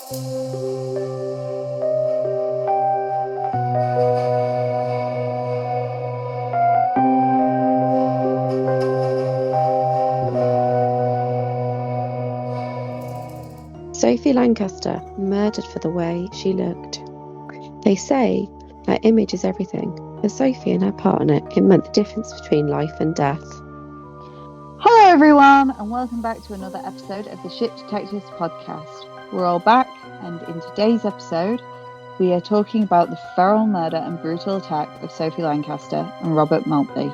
Sophie Lancaster, murdered for the way she looked. They say her image is everything. For Sophie and her partner, it meant the difference between life and death. Hello everyone, and welcome back to another episode of the Ship Detectives podcast. We're all back, and in today's episode, we are talking about the feral murder and brutal attack of Sophie Lancaster and Robert Maltby.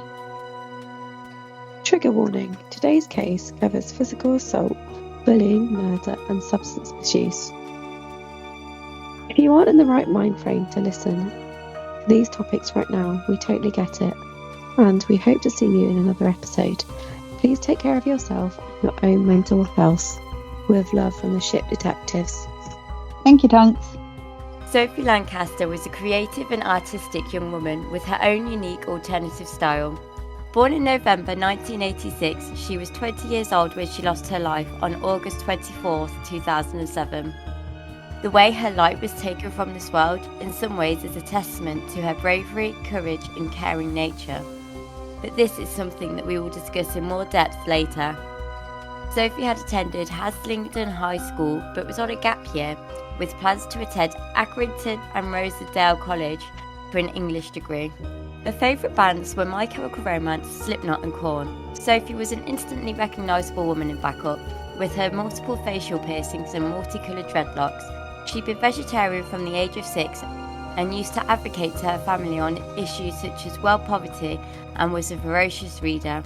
Trigger warning, today's case covers physical assault, bullying, murder and substance misuse. If you aren't in the right mind frame to listen to these topics right now, we totally get it, and we hope to see you in another episode. Please take care of yourself and your own mental health. With love from the Ship Detectives. Thank you, Tanks. Sophie Lancaster was a creative and artistic young woman with her own unique alternative style. Born in November 1986, she was 20 years old when she lost her life on August 24, 2007. The way her light was taken from this world in some ways is a testament to her bravery, courage and caring nature. But this is something that we will discuss in more depth later. Sophie had attended Haslingden High School but was on a gap year with plans to attend Accrington and Rosedale College for an English degree. Her favourite bands were My Chemical Romance, Slipknot and Korn. Sophie was an instantly recognisable woman in backup, with her multiple facial piercings and multicoloured dreadlocks. She'd been vegetarian from the age of 6 and used to advocate to her family on issues such as world poverty and was a voracious reader.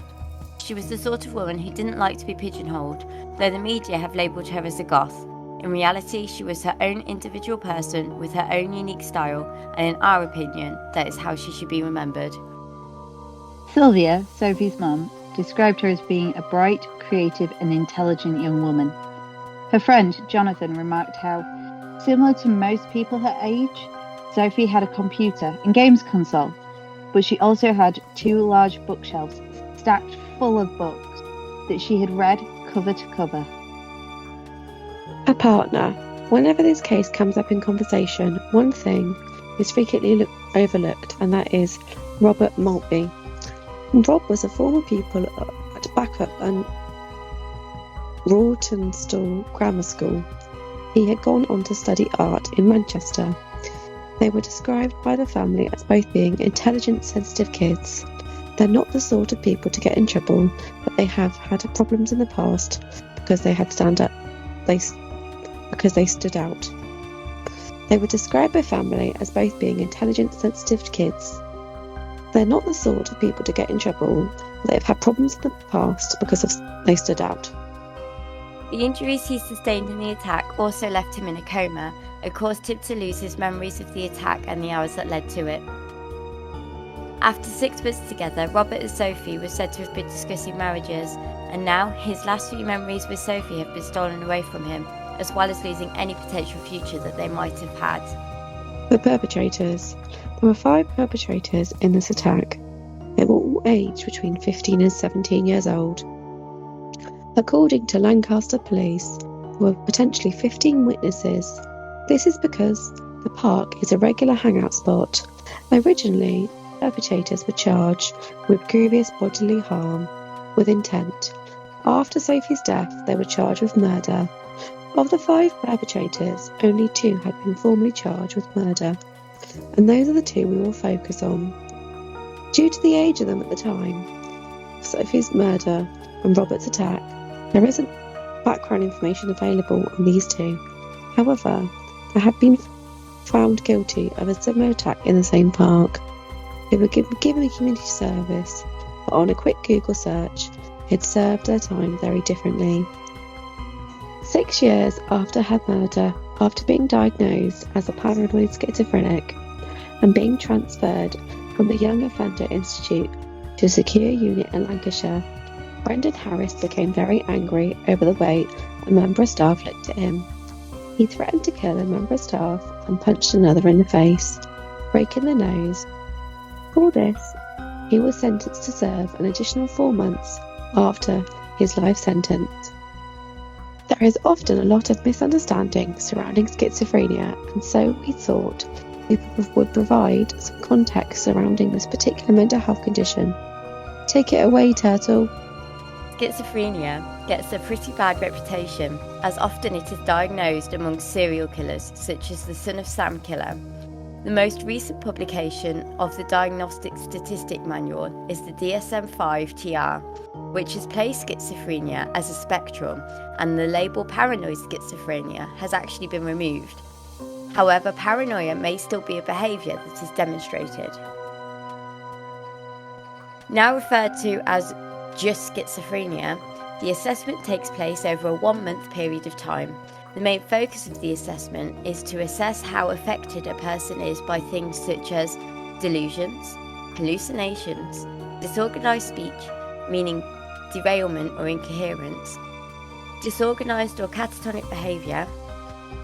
She was the sort of woman who didn't like to be pigeonholed, though the media have labelled her as a goth. In reality, she was her own individual person with her own unique style, and in our opinion, that is how she should be remembered. Sylvia, Sophie's mum, described her as being a bright, creative and intelligent young woman. Her friend, Jonathan, remarked how, similar to most people her age, Sophie had a computer and games console, but she also had 2 large bookshelves stacked full of books that she had read cover to cover. Her partner. Whenever this case comes up in conversation, one thing is frequently overlooked, and that is Robert Maltby. Rob was a former pupil at Backup and Rawtenstall Grammar School. He had gone on to study art in Manchester. They were described by the family as both being intelligent, sensitive kids. They're not the sort of people to get in trouble, but they have had problems in the past because they stood out. They were described by family as both being intelligent, sensitive kids. They're not the sort of people to get in trouble, but they've had problems in the past because they stood out. The injuries he sustained in the attack also left him in a coma and caused him to lose his memories of the attack and the hours that led to it. After 6 months together, Robert and Sophie were said to have been discussing marriages, and now his last few memories with Sophie have been stolen away from him, as well as losing any potential future that they might have had. The perpetrators. There were 5 perpetrators in this attack. They were all aged between 15 and 17 years old. According to Lancaster police, there were potentially 15 witnesses. This is because the park is a regular hangout spot. Originally, perpetrators were charged with grievous bodily harm with intent. After Sophie's death, they were charged with murder. Of the 5 perpetrators, only 2 had been formally charged with murder, and those are the 2 we will focus on. Due to the age of them at the time, Sophie's murder and Robert's attack, there isn't background information available on these 2. However, they have been found guilty of a similar attack in the same park. They were given a community service, but on a quick Google search, they had served their time very differently. 6 years after her murder, after being diagnosed as a paranoid schizophrenic and being transferred from the Young Offender Institute to a secure unit in Lancashire, Brendan Harris became very angry over the way a member of staff looked at him. He threatened to kill a member of staff and punched another in the face, breaking the nose. For this, he was sentenced to serve an additional 4 months after his life sentence. There is often a lot of misunderstanding surrounding schizophrenia, and so we thought we would provide some context surrounding this particular mental health condition. Take it away, Turtle. Schizophrenia gets a pretty bad reputation, as often it is diagnosed among serial killers, such as the Son of Sam killer. The most recent publication of the Diagnostic Statistic Manual is the DSM-5-TR, which has placed schizophrenia as a spectrum, and the label paranoid schizophrenia has actually been removed. However, paranoia may still be a behaviour that is demonstrated. Now referred to as just schizophrenia, the assessment takes place over a 1-month period of time. The main focus of the assessment is to assess how affected a person is by things such as delusions, hallucinations, disorganised speech, meaning derailment or incoherence, disorganised or catatonic behaviour,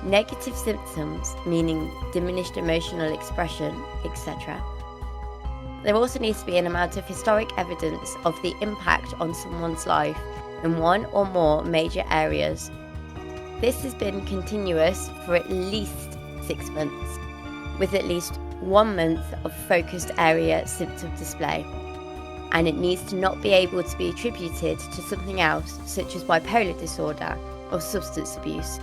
negative symptoms, meaning diminished emotional expression, etc. There also needs to be an amount of historic evidence of the impact on someone's life in one or more major areas. This has been continuous for at least 6 months, with at least 1 month of focused area symptom display, and it needs to not be able to be attributed to something else, such as bipolar disorder or substance abuse.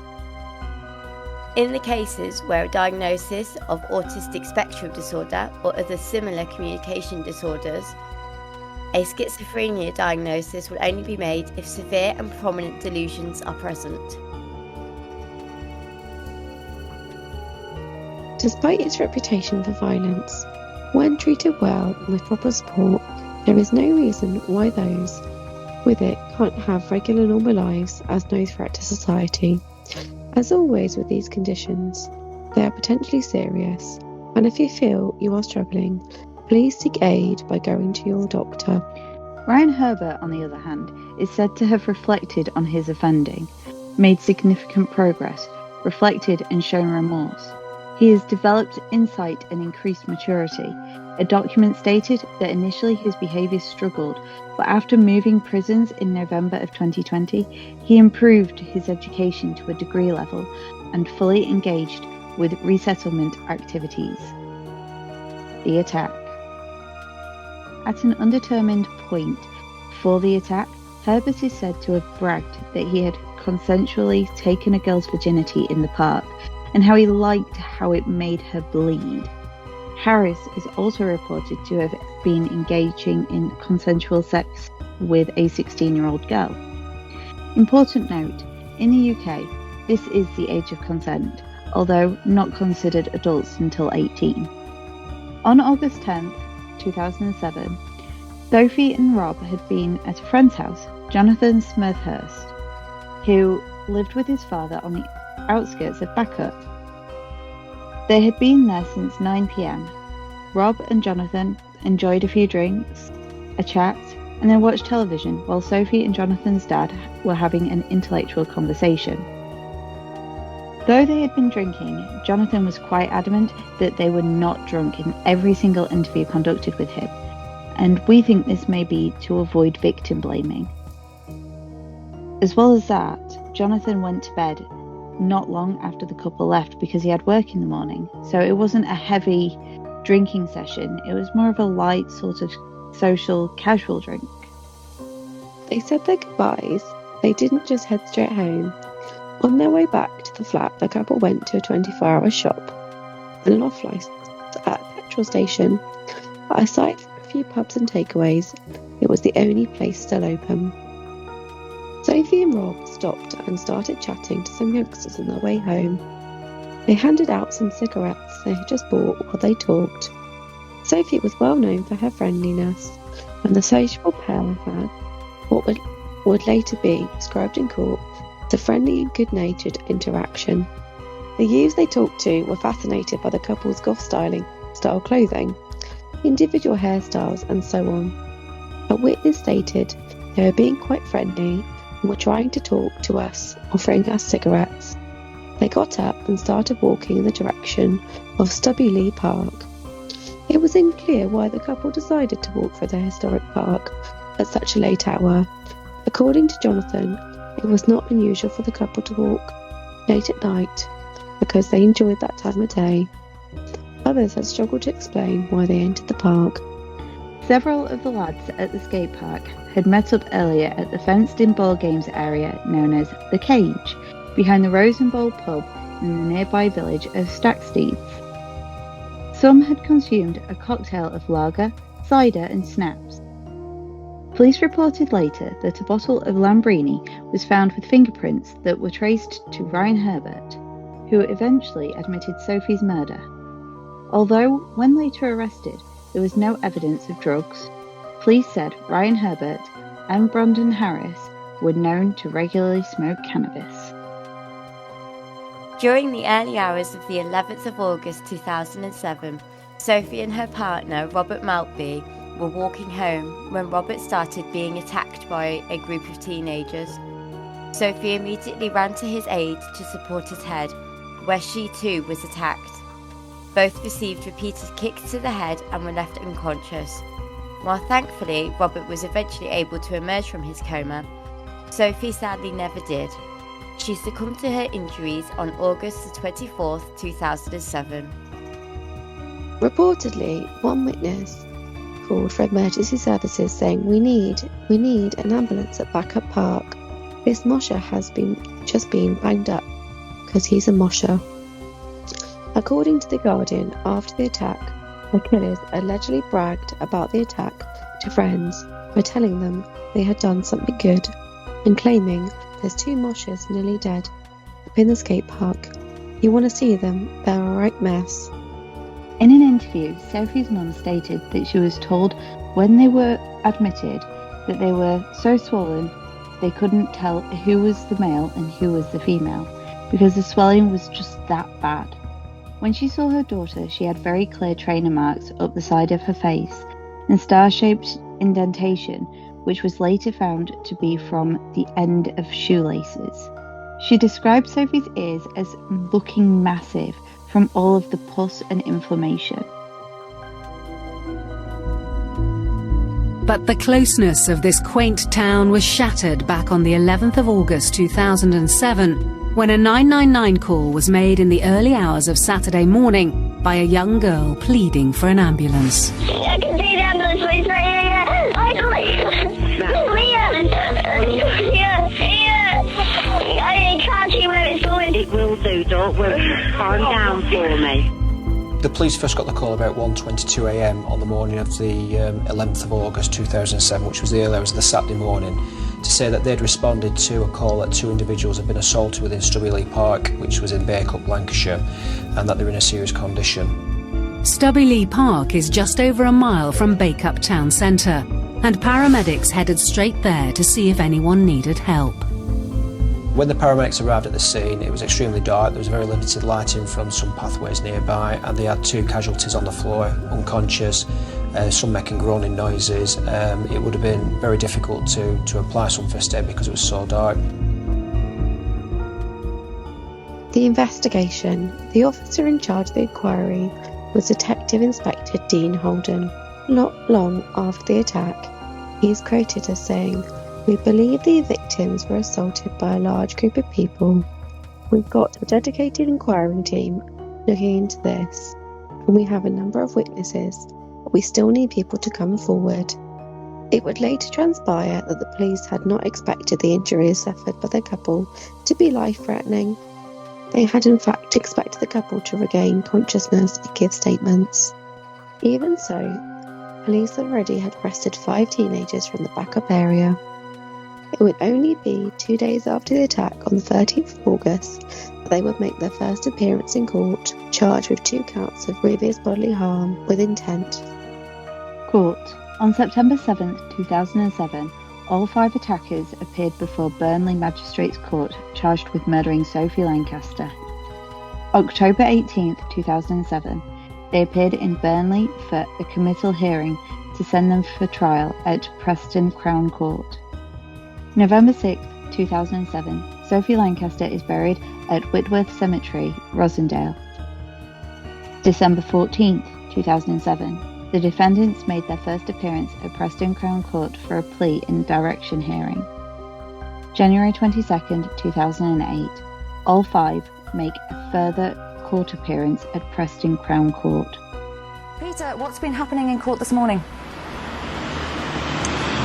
In the cases where a diagnosis of autistic spectrum disorder or other similar communication disorders, a schizophrenia diagnosis will only be made if severe and prominent delusions are present. Despite its reputation for violence, when treated well and with proper support, there is no reason why those with it can't have regular normal lives as no threat to society. As always with these conditions, they are potentially serious, and if you feel you are struggling, please seek aid by going to your doctor. Ryan Herbert, on the other hand, is said to have reflected on his offending, made significant progress, reflected and shown remorse. He has developed insight and increased maturity. A document stated that initially his behaviour struggled, but after moving prisons in November of 2020, he improved his education to a degree level and fully engaged with resettlement activities. The attack. At an undetermined point before the attack, Herbert is said to have bragged that he had consensually taken a girl's virginity in the park, and how he liked how it made her bleed. Harris is also reported to have been engaging in consensual sex with a 16-year-old girl. Important note, in the UK, this is the age of consent, although not considered adults until 18. On August 10th, 2007, Sophie and Rob had been at a friend's house, Jonathan Smethurst, who lived with his father on the outskirts of Backup. They had been there since 9 p.m. Rob and Jonathan enjoyed a few drinks, a chat, and then watched television while Sophie and Jonathan's dad were having an intellectual conversation. Though they had been drinking, Jonathan was quite adamant that they were not drunk in every single interview conducted with him, and we think this may be to avoid victim blaming. As well as that, Jonathan went to bed not long after the couple left because he had work in the morning, so it wasn't a heavy drinking session, it was more of a light sort of social, casual drink. They said their goodbyes. They didn't just head straight home. On their way back to the flat, the couple went to a 24-hour shop and an off-licence at a petrol station. But aside from a few pubs and takeaways, it was the only place still open. Sophie and Rob stopped and started chatting to some youngsters on their way home. They handed out some cigarettes they had just bought while they talked. Sophie was well known for her friendliness, and the sociable pair had what would later be described in court as a friendly and good-natured interaction. The youths they talked to were fascinated by the couple's goth-style clothing, individual hairstyles, and so on. A witness stated they were being quite friendly and were trying to talk to us, offering us cigarettes. They got up and started walking in the direction of Stubby Lee Park. It was unclear why the couple decided to walk through the historic park at such a late hour. According to Jonathan, It was not unusual for the couple to walk late at night because they enjoyed that time of day. Others had struggled to explain why they entered the park. Several of the lads at the skate park had met up earlier at the fenced-in ball games area known as The Cage, behind the Rose and Bowl pub in the nearby village of Stacksteads. Some had consumed a cocktail of lager, cider and snaps. Police reported later that a bottle of Lambrini was found with fingerprints that were traced to Ryan Herbert, who eventually admitted Sophie's murder. Although, when later arrested, there was no evidence of drugs, police said Ryan Herbert and Brandon Harris were known to regularly smoke cannabis. During the early hours of the 11th of August 2007, Sophie and her partner, Robert Maltby, were walking home when Robert started being attacked by a group of teenagers. Sophie immediately ran to his aid to support his head, where she too was attacked. Both received repeated kicks to the head and were left unconscious. While thankfully Robert was eventually able to emerge from his coma, Sophie sadly never did. She succumbed to her injuries on August 24, 2007. Reportedly, one witness called for emergency services saying, we need an ambulance at Backup Park. This mosher has just been banged up because he's a mosher. According to The Guardian, after the attack, the killers allegedly bragged about the attack to friends by telling them they had done something good and claiming there's 2 moshers nearly dead up in the skate park. You want to see them? They're a right mess. In an interview, Sophie's mum stated that she was told when they were admitted that they were so swollen they couldn't tell who was the male and who was the female because the swelling was just that bad. When she saw her daughter, she had very clear trainer marks up the side of her face and star-shaped indentation, which was later found to be from the end of shoelaces. She described Sophie's ears as looking massive from all of the pus and inflammation. But the closeness of this quaint town was shattered back on the 11th of August 2007, when a 999 call was made in the early hours of Saturday morning by a young girl pleading for an ambulance. I can see the ambulance, please, right here. I can't see where it's going. It will do, don't worry. Calm down for me. The police first got the call about 1:22 a.m. on the morning of the 11th of August 2007, which was the early hours of the Saturday morning, to say that they'd responded to a call that 2 individuals had been assaulted within Stubby Park, which was in Bacup, Lancashire, and that they were in a serious condition. Stubby Park is just over a mile from Bacup town centre, and paramedics headed straight there to see if anyone needed help. When the paramedics arrived at the scene, it was extremely dark. There was very limited lighting from some pathways nearby, and they had 2 casualties on the floor, unconscious, some making groaning noises. It would have been very difficult to apply some first aid because it was so dark. The investigation. The officer in charge of the inquiry was Detective Inspector Dean Holden. Not long after the attack, he is quoted as saying, "We believe the victims were assaulted by a large group of people. We've got a dedicated inquiry team looking into this, and we have a number of witnesses, but we still need people to come forward." It would later transpire that the police had not expected the injuries suffered by the couple to be life-threatening. They had in fact expected the couple to regain consciousness and give statements. Even so, police already had arrested 5 teenagers from the Bacup area. It would only be 2 days after the attack on the 13th of August that they would make their first appearance in court, charged with 2 counts of grievous bodily harm with intent. Court. On September 7, 2007, all 5 attackers appeared before Burnley Magistrates Court charged with murdering Sophie Lancaster. October 18, 2007, they appeared in Burnley for a committal hearing to send them for trial at Preston Crown Court. November 6, 2007, Sophie Lancaster is buried at Whitworth Cemetery, Rosendale. December 14, 2007, the defendants made their first appearance at Preston Crown Court for a plea in direction hearing. January 22nd, 2008, all five make a further court appearance at Preston Crown Court. Peter, what's been happening in court this morning?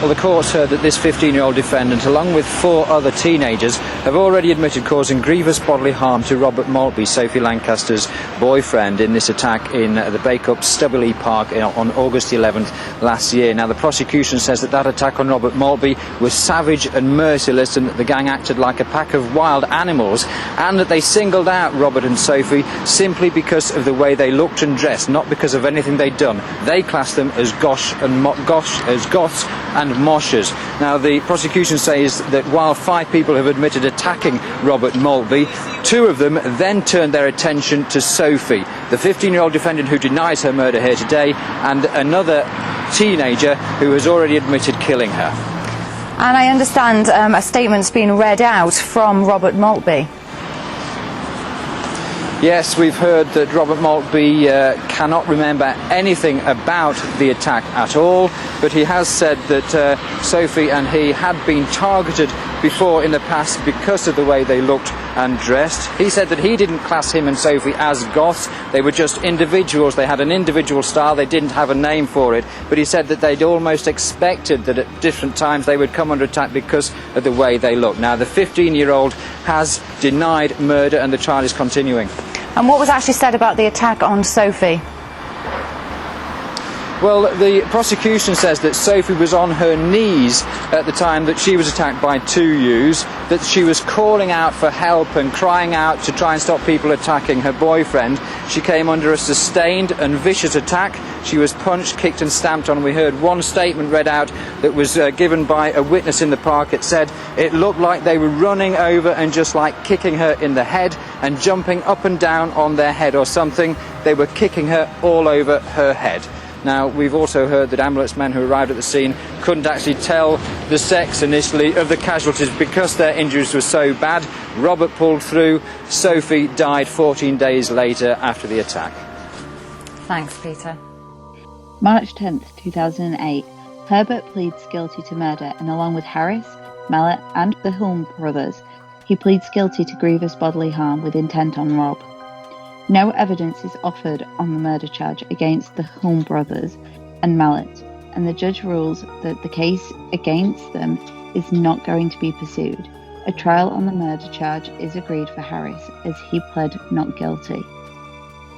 Well, the court's heard that this 15-year-old defendant, along with 4 other teenagers, have already admitted causing grievous bodily harm to Robert Maltby, Sophie Lancaster's boyfriend, in this attack in the Bacup Stubberley Park on August the 11th last year. Now, the prosecution says that attack on Robert Maltby was savage and merciless, and that the gang acted like a pack of wild animals, and that they singled out Robert and Sophie simply because of the way they looked and dressed, not because of anything they'd done. They classed them as goths and moshers. Now, the prosecution says that while 5 people have admitted attacking Robert Maltby, 2 of them then turned their attention to Sophie, the 15-year-old defendant who denies her murder here today, and another teenager who has already admitted killing her. And I understand a statement's been read out from Robert Maltby. Yes, we've heard that Robert Maltby cannot remember anything about the attack at all, but he has said that Sophie and he had been targeted before in the past because of the way they looked and dressed. He said that he didn't class him and Sophie as goths. They were just individuals. They had an individual style. They didn't have a name for it. But he said that they'd almost expected that at different times they would come under attack because of the way they looked. Now, the 15-year-old has denied murder and the trial is continuing. And what was actually said about the attack on Sophie? Well, the prosecution says that Sophie was on her knees at the time that she was attacked by 2 youths, that she was calling out for help and crying out to try and stop people attacking her boyfriend. She came under a sustained and vicious attack. She was punched, kicked and stamped on. We heard one statement read out that was given by a witness in the park. It said it looked like they were running over and just like kicking her in the head and jumping up and down on their head or something. They were kicking her all over her head. Now, we've also heard that ambulance men who arrived at the scene couldn't actually tell the sex initially of the casualties because their injuries were so bad. Robert pulled through. Sophie died 14 days later after the attack. Thanks, Peter. March 10th, 2008, Herbert pleads guilty to murder, and along with Harris, Mallet and the Hulme brothers, he pleads guilty to grievous bodily harm with intent on rob. No evidence is offered on the murder charge against the Hulme brothers and Mallet, and the judge rules that the case against them is not going to be pursued. A trial on the murder charge is agreed for Harris, as he pled not guilty.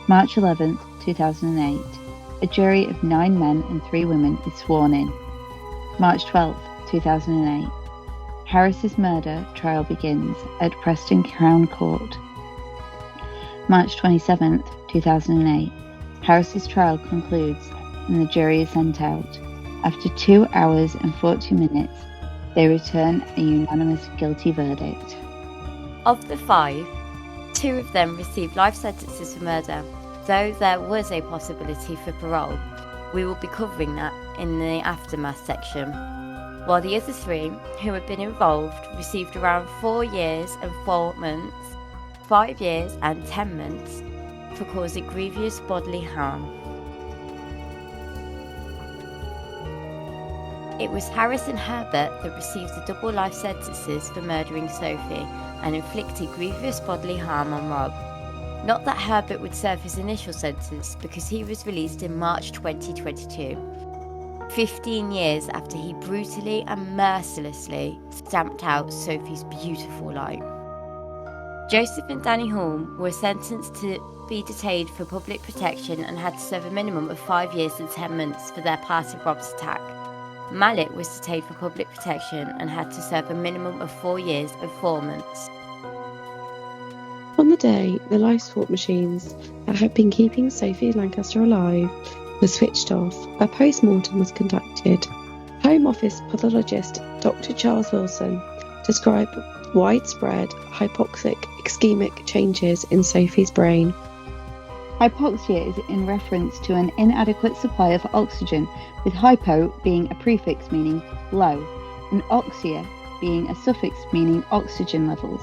March 11th, 2008, a jury of 9 men and 3 women is sworn in. March 12th, 2008, Harris's murder trial begins at Preston Crown Court. March 27th, 2008, Harris's trial concludes and the jury is sent out. After 2 hours and 40 minutes, they return a unanimous guilty verdict. Of the 5, 2 of them received life sentences for murder, though there was a possibility for parole. We will be covering that in the aftermath section. While the other 3 who had been involved received around 4 years and 4 months, 5 years and 10 months for causing grievous bodily harm. It was Harris and Herbert that received the double life sentences for murdering Sophie and inflicting grievous bodily harm on Rob. Not that Herbert would serve his initial sentence, because he was released in March 2022, 15 years after he brutally and mercilessly stamped out Sophie's beautiful life. Joseph and Danny Hulme were sentenced to be detained for public protection and had to serve a minimum of 5 years and 10 months for their part in Rob's attack. Mallet was detained for public protection and had to serve a minimum of 4 years and 4 months. On the day, the life support machines that had been keeping Sophie Lancaster alive were switched off. A post-mortem was conducted. Home Office pathologist Dr. Charles Wilson described widespread hypoxic ischemic changes in Sophie's brain. Hypoxia is in reference to an inadequate supply of oxygen, with hypo being a prefix meaning low, and oxia being a suffix meaning oxygen levels.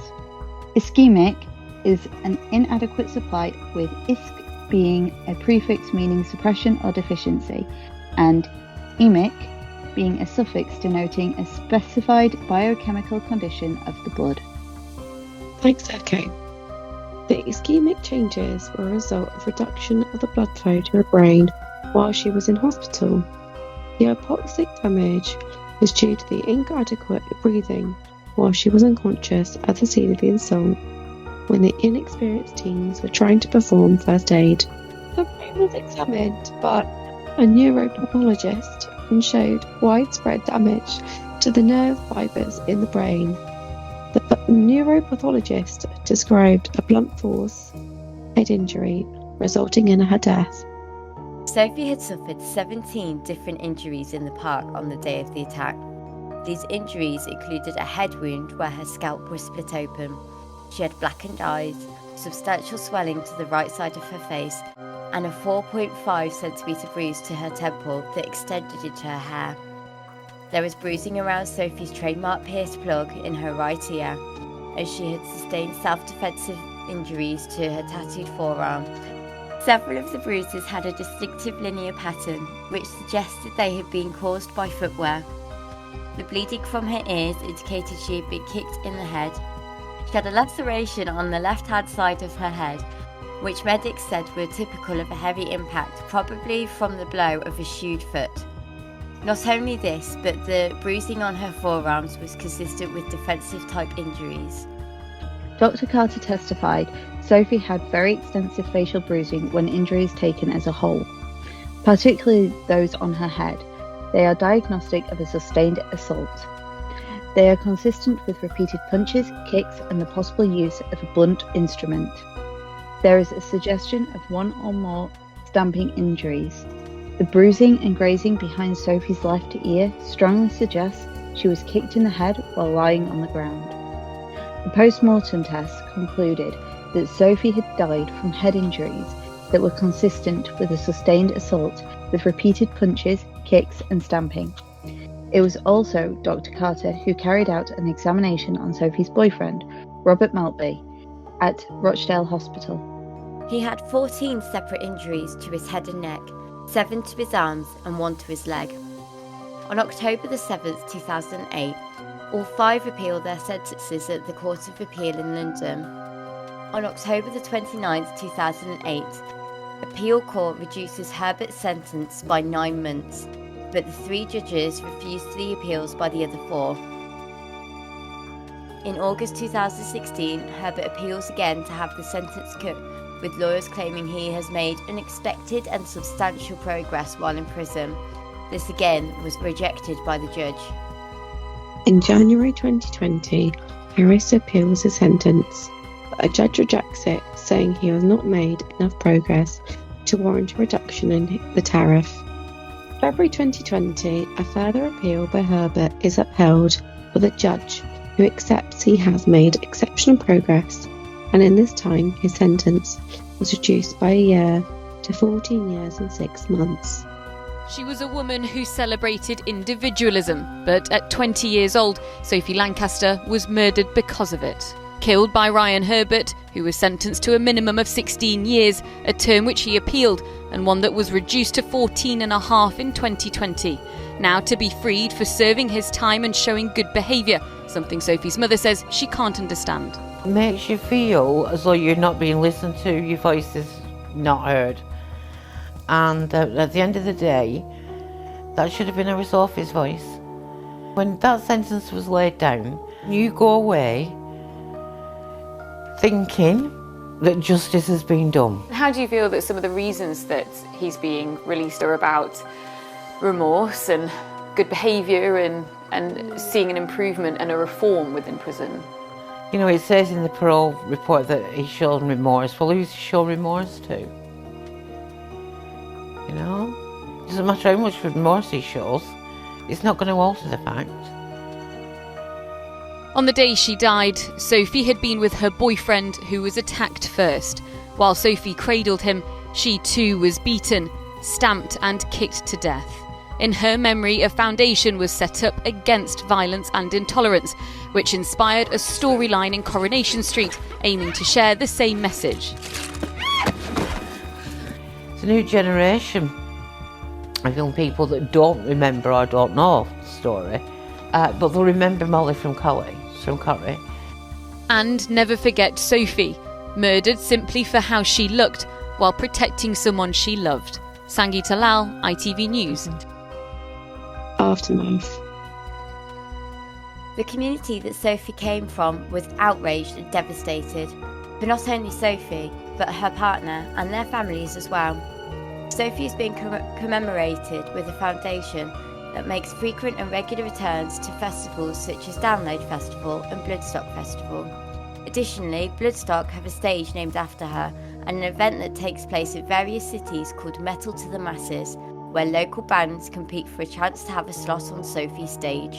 Ischemic is an inadequate supply, with isch being a prefix meaning suppression or deficiency, and emic being a suffix denoting a specified biochemical condition of the blood. Thanks, Echo. The ischemic changes were a result of reduction of the blood flow to her brain while she was in hospital. The hypoxic damage was due to the inadequate breathing while she was unconscious at the scene of the assault when the inexperienced teams were trying to perform first aid. The brain was examined by a neuropathologist and showed widespread damage to the nerve fibres in the brain. The neuropathologist described a blunt force head injury resulting in her death. Sophie had suffered 17 different injuries in the park on the day of the attack. These injuries included a head wound where her scalp was split open. She had blackened eyes, substantial swelling to the right side of her face, and a 4.5cm bruise to her temple that extended into her hair. There was bruising around Sophie's trademark pierced plug in her right ear, as she had sustained self-defensive injuries to her tattooed forearm. Several of the bruises had a distinctive linear pattern, which suggested they had been caused by footwear. The bleeding from her ears indicated she had been kicked in the head. She had a laceration on the left-hand side of her head, which medics said were typical of a heavy impact, probably from the blow of a shoed foot. Not only this, but the bruising on her forearms was consistent with defensive-type injuries. Dr. Carter testified Sophie had very extensive facial bruising when injuries taken as a whole, particularly those on her head. They are diagnostic of a sustained assault. They are consistent with repeated punches, kicks, and the possible use of a blunt instrument. There is a suggestion of one or more stamping injuries. The bruising and grazing behind Sophie's left ear strongly suggests she was kicked in the head while lying on the ground. The post-mortem test concluded that Sophie had died from head injuries that were consistent with a sustained assault with repeated punches, kicks, and stamping. It was also Dr. Carter who carried out an examination on Sophie's boyfriend, Robert Maltby, at Rochdale Hospital. He had 14 separate injuries to his head and neck, 7 to his arms and 1 to his leg. On October the 7th, 2008, all 5 appealed their sentences at the Court of Appeal in London. On October the 29th, 2008, Appeal Court reduces Herbert's sentence by 9 months, but the 3 judges refused the appeals by the other 4. In August 2016, Herbert appeals again to have the sentence cut, with lawyers claiming he has made unexpected and substantial progress while in prison. This again was rejected by the judge. In January 2020, Harris appeals his sentence, but a judge rejects it, saying he has not made enough progress to warrant a reduction in the tariff. February 2020, a further appeal by Herbert is upheld with a judge who accepts he has made exceptional progress, and in this time his sentence was reduced by a year to 14 years and 6 months. She was a woman who celebrated individualism, but at 20 years old, Sophie Lancaster was murdered because of it. Killed by Ryan Herbert, who was sentenced to a minimum of 16 years, a term which he appealed, and one that was reduced to 14.5 in 2020. Now to be freed for serving his time and showing good behaviour, something Sophie's mother says she can't understand. It makes you feel as though you're not being listened to, your voice is not heard. And at the end of the day, that should have been Harry Sophie's voice. When that sentence was laid down, you go away thinking that justice has been done. How do you feel that some of the reasons that he's being released are about remorse and good behaviour and seeing an improvement and a reform within prison? You know, it says in the parole report that he's shown remorse. Well, who's he shown remorse to? You know? It doesn't matter how much remorse he shows, it's not going to alter the fact. On the day she died, Sophie had been with her boyfriend who was attacked first. While Sophie cradled him, she too was beaten, stamped and kicked to death. In her memory, a foundation was set up against violence and intolerance, which inspired a storyline in Coronation Street, aiming to share the same message. It's a new generation of young people that don't remember or don't know the story, but they'll remember Molly from Corrie. And never forget Sophie, murdered simply for how she looked while protecting someone she loved. Sangeeta Lal, ITV News. Aftermath. The community that Sophie came from was outraged and devastated, but not only Sophie, but her partner and their families as well. Sophie is being commemorated with a foundation that makes frequent and regular returns to festivals such as Download Festival and Bloodstock Festival. Additionally, Bloodstock have a stage named after her and an event that takes place at various cities called Metal to the Masses, where local bands compete for a chance to have a slot on Sophie's stage.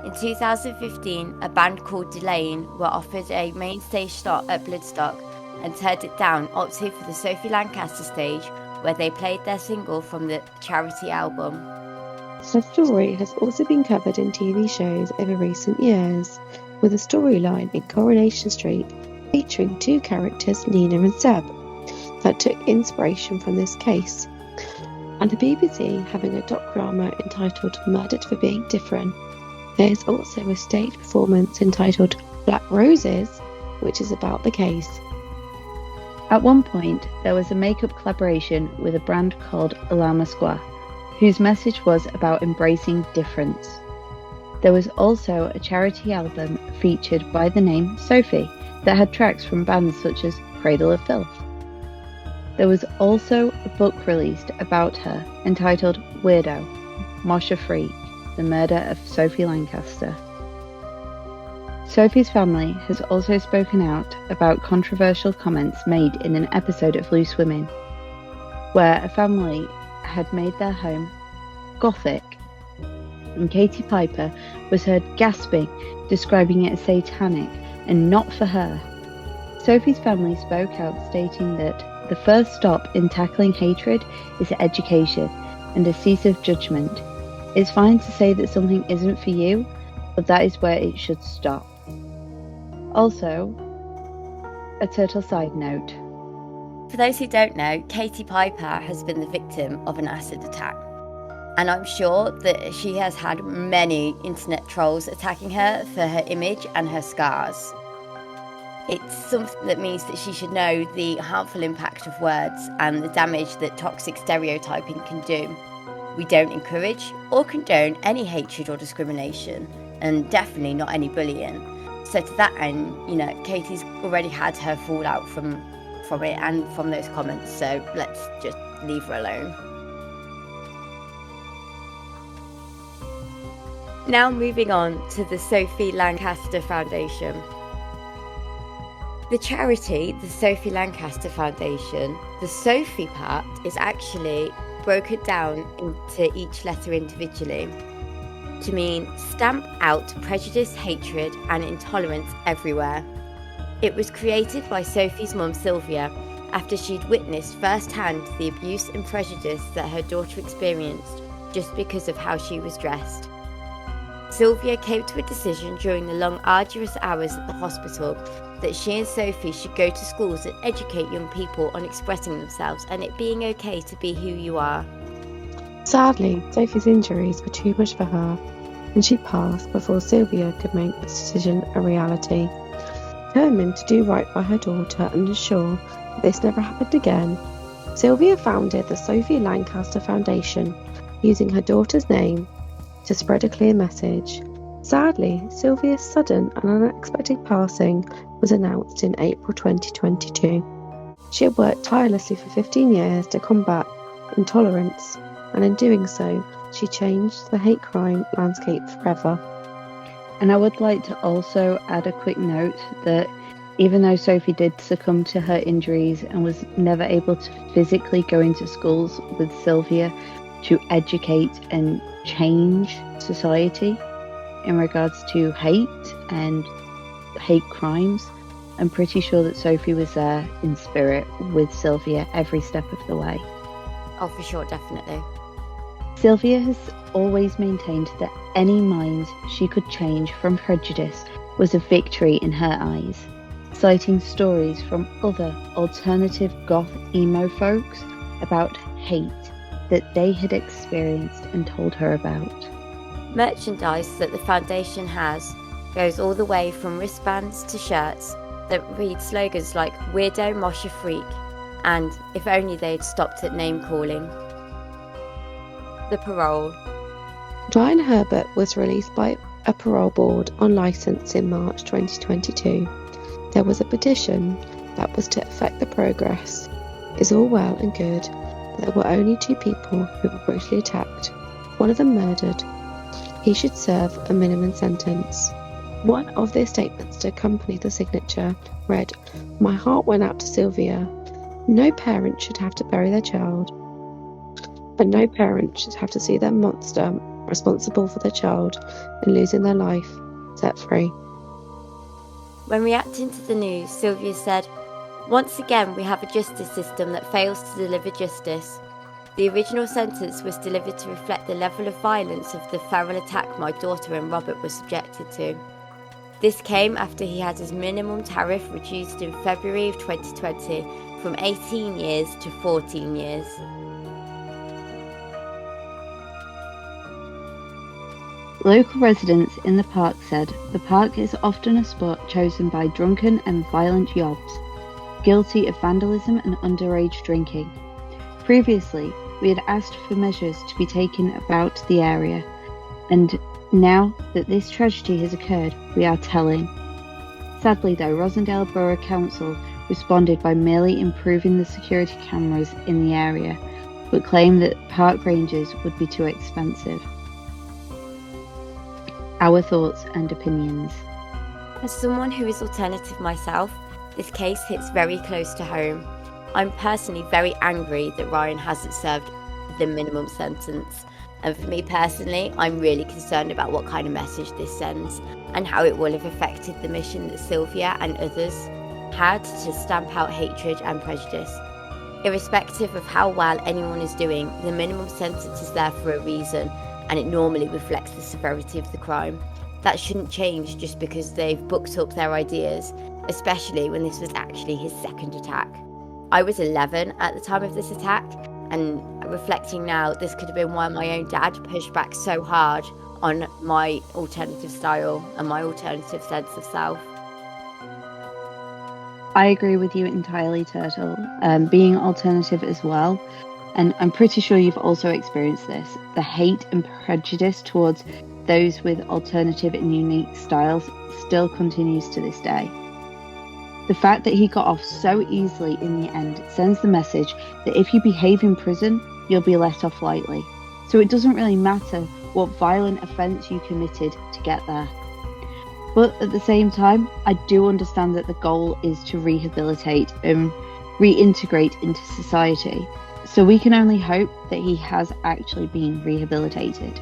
In 2015, a band called Delane were offered a main stage slot at Bloodstock and turned it down, opting for the Sophie Lancaster stage, where they played their single from the charity album. Her story has also been covered in TV shows over recent years, with a storyline in Coronation Street featuring two characters, Nina and Seb, that took inspiration from this case, and the BBC having a doc-drama entitled Murdered for Being Different. There is also a stage performance entitled Black Roses, which is about the case. At one point, there was a makeup collaboration with a brand called Alama Square, whose message was about embracing difference. There was also a charity album featured by the name Sophie that had tracks from bands such as Cradle of Filth. There was also a book released about her entitled Weirdo, Moshe Freak, The Murder of Sophie Lancaster. Sophie's family has also spoken out about controversial comments made in an episode of Loose Women, where a family had made their home gothic, and Katie Piper was heard gasping, describing it as satanic and not for her. Sophie's family spoke out, stating that the first stop in tackling hatred is education and a cease of judgment. It's fine to say that something isn't for you, but that is where it should stop. Also, a total side note. For those who don't know, Katie Piper has been the victim of an acid attack. And I'm sure that she has had many internet trolls attacking her for her image and her scars. It's something that means that she should know the harmful impact of words and the damage that toxic stereotyping can do. We don't encourage or condone any hatred or discrimination, and definitely not any bullying. So to that end, Katie's already had her fallout from it and from those comments, so let's just leave her alone. Now moving on to the Sophie Lancaster Foundation. The charity, the Sophie Lancaster Foundation, the Sophie part is actually broken down into each letter individually to mean stamp out prejudice, hatred and intolerance everywhere. It was created by Sophie's mum Sylvia after she'd witnessed firsthand the abuse and prejudice that her daughter experienced just because of how she was dressed. Sylvia came to a decision during the long arduous hours at the hospital that she and Sophie should go to schools and educate young people on expressing themselves and it being okay to be who you are. Sadly, Sophie's injuries were too much for her, and she passed before Sylvia could make this decision a reality. Determined to do right by her daughter and ensure that this never happened again, Sylvia founded the Sophie Lancaster Foundation, using her daughter's name to spread a clear message. Sadly, Sylvia's sudden and unexpected passing was announced in April 2022. She had worked tirelessly for 15 years to combat intolerance, and in doing so, she changed the hate crime landscape forever. And I would like to also add a quick note that even though Sophie did succumb to her injuries and was never able to physically go into schools with Sylvia to educate and change society in regards to hate and hate crimes, I'm pretty sure that Sophie was there in spirit with Sylvia every step of the way. Oh, for sure, definitely. Sylvia has always maintained that any mind she could change from prejudice was a victory in her eyes, citing stories from other alternative goth emo folks about hate that they had experienced and told her about. Merchandise that the foundation has goes all the way from wristbands to shirts that read slogans like "Weirdo Moshe Freak" and "If only they'd stopped at name calling." The parole. Ryan Herbert was released by a parole board on licence in March 2022. There was a petition that was to affect the progress. It's all well and good, but there were only 2 people who were brutally attacked, one of them murdered. He should serve a minimum sentence. One of their statements to accompany the signature read, "My heart went out to Sylvia. No parent should have to bury their child, and no parent should have to see their monster responsible for their child and losing their life set free." When reacting to the news, Sylvia said, "Once again we have a justice system that fails to deliver justice. The original sentence was delivered to reflect the level of violence of the feral attack my daughter and Robert were subjected to. This came after he had his minimum tariff reduced in February of 2020 from 18 years to 14 years. Local residents in the park said the park is often a spot chosen by drunken and violent yobs, guilty of vandalism and underage drinking. Previously, we had asked for measures to be taken about the area, and now that this tragedy has occurred, we are telling. Sadly though, Rosendale Borough Council responded by merely improving the security cameras in the area, but claimed that park rangers would be too expensive. Our thoughts and opinions. As someone who is alternative myself, this case hits very close to home. I'm personally very angry that Ryan hasn't served the minimum sentence. And for me personally, I'm really concerned about what kind of message this sends and how it will have affected the mission that Sylvia and others had to stamp out hatred and prejudice. Irrespective of how well anyone is doing, the minimum sentence is there for a reason, and it normally reflects the severity of the crime. That shouldn't change just because they've booked up their ideas, especially when this was actually his second attack. I was 11 at the time of this attack, and reflecting now, this could have been why my own dad pushed back so hard on my alternative style and my alternative sense of self. I agree with you entirely, Turtle. Being alternative as well, and I'm pretty sure you've also experienced this, the hate and prejudice towards those with alternative and unique styles still continues to this day. The fact that he got off so easily in the end sends the message that if you behave in prison, you'll be let off lightly. So it doesn't really matter what violent offence you committed to get there. But at the same time, I do understand that the goal is to rehabilitate and reintegrate into society. So we can only hope that he has actually been rehabilitated.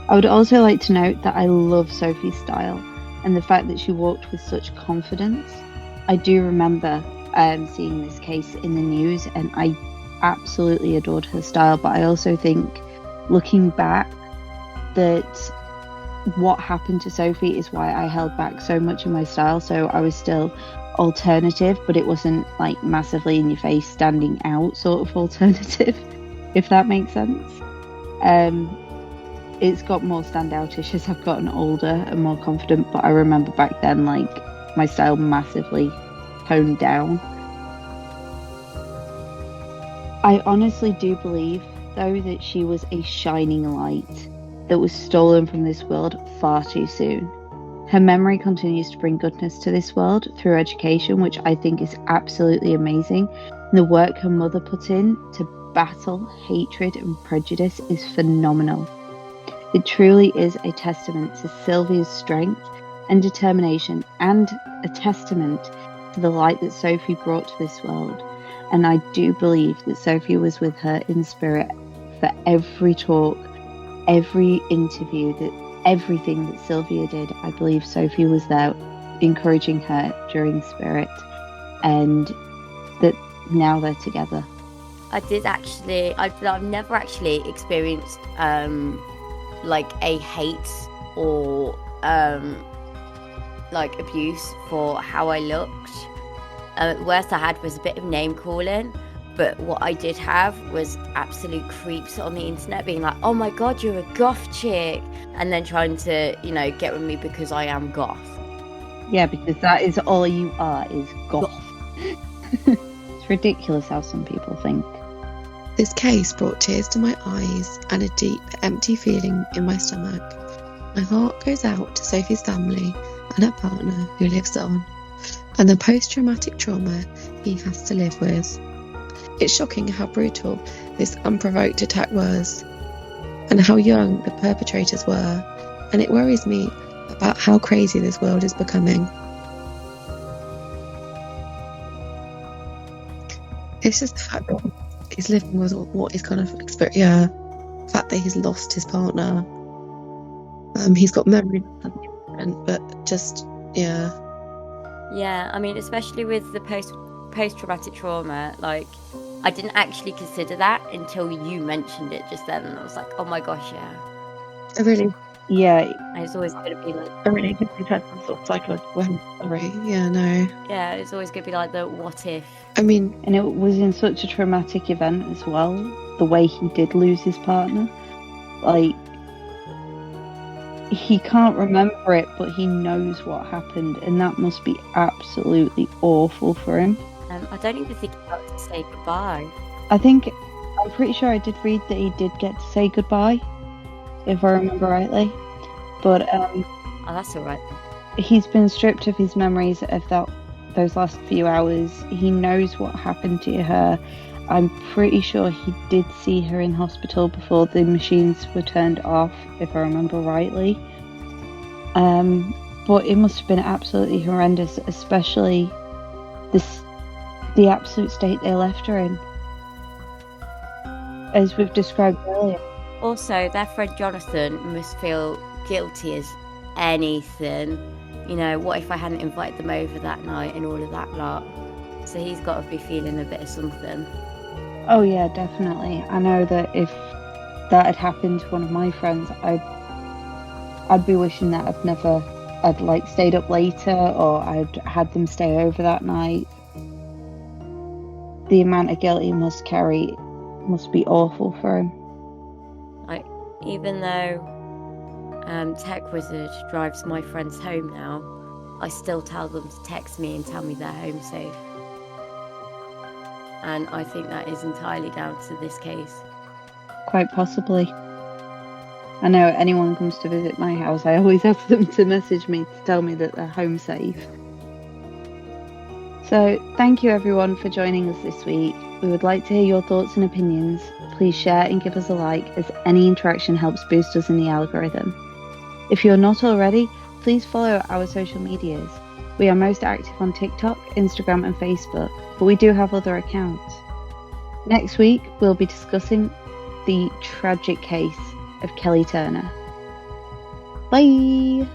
I would also like to note that I love Sophie's style and the fact that she walked with such confidence. I do remember seeing this case in the news and I absolutely adored her style, but I also think looking back that what happened to Sophie is why I held back so much of my style. So I was still alternative, but it wasn't like massively in your face, standing out sort of alternative, if that makes sense. It's got more standoutish as I've gotten older and more confident, but I remember back then like my style massively toned down. I honestly do believe though that she was a shining light that was stolen from this world far too soon. Her memory continues to bring goodness to this world through education, which I think is absolutely amazing. And the work her mother put in to battle hatred and prejudice is phenomenal. It truly is a testament to Sylvia's strength and determination, and a testament to the light that Sophie brought to this world. And I do believe that Sophie was with her in spirit for every talk, every interview, that everything that Sylvia did. I believe Sophie was there encouraging her during spirit, and that now they're together. I've never actually experienced like a hate or like abuse for how I looked. The worst I had was a bit of name calling, But what I did have was absolute creeps on the internet being like, oh my god, you're a goth chick, and then trying to, get with me because I am goth. Yeah, because that is all you are, is goth. It's ridiculous how some people think. This case brought tears to my eyes and a deep, empty feeling in my stomach. My heart goes out to Sophie's family and her partner who lives on, and the post-traumatic trauma he has to live with. It's shocking how brutal this unprovoked attack was, and how young the perpetrators were, and it worries me about how crazy this world is becoming. It's just the fact that he's living with what he's kind of experienced. Yeah, the fact that he's lost his partner. He's got memories of something different, but just, yeah. Yeah, I mean, especially with the post-traumatic trauma, like, I didn't actually consider that until you mentioned it just then, and I was like, oh my gosh, yeah. Yeah. And it's always going to be like... I really think we've had some sort of psychological story. Yeah, no. Yeah, it's always going to be like the what if. I mean... And it was in such a traumatic event as well, the way he did lose his partner. Like, he can't remember it, but he knows what happened, and that must be absolutely awful for him. I don't even think he got to say goodbye. I'm pretty sure I did read that he did get to say goodbye, if I remember rightly. But oh, that's all right. He's been stripped of his memories of those last few hours. He knows what happened to her. I'm pretty sure he did see her in hospital before the machines were turned off, if I remember rightly. But it must have been absolutely horrendous, especially the absolute state they left her in, as we've described earlier. Also, their friend Jonathan must feel guilty as anything. What if I hadn't invited them over that night and all of that lot? So he's got to be feeling a bit of something. Oh yeah, definitely. I know that if that had happened to one of my friends, I'd be wishing that I'd stayed up later, or I'd had them stay over that night. The amount of guilt he must carry must be awful for him. Even though Tech Wizard drives my friends home now, I still tell them to text me and tell me they're home safe. And I think that is entirely down to this case. Quite possibly. I know anyone comes to visit my house, I always ask them to message me to tell me that they're home safe. So, thank you everyone for joining us this week. We would like to hear your thoughts and opinions. Please share and give us a like, as any interaction helps boost us in the algorithm. If you're not already, please follow our social medias. We are most active on TikTok, Instagram and Facebook, but we do have other accounts. Next week, we'll be discussing the tragic case of Kelly Turner. Bye!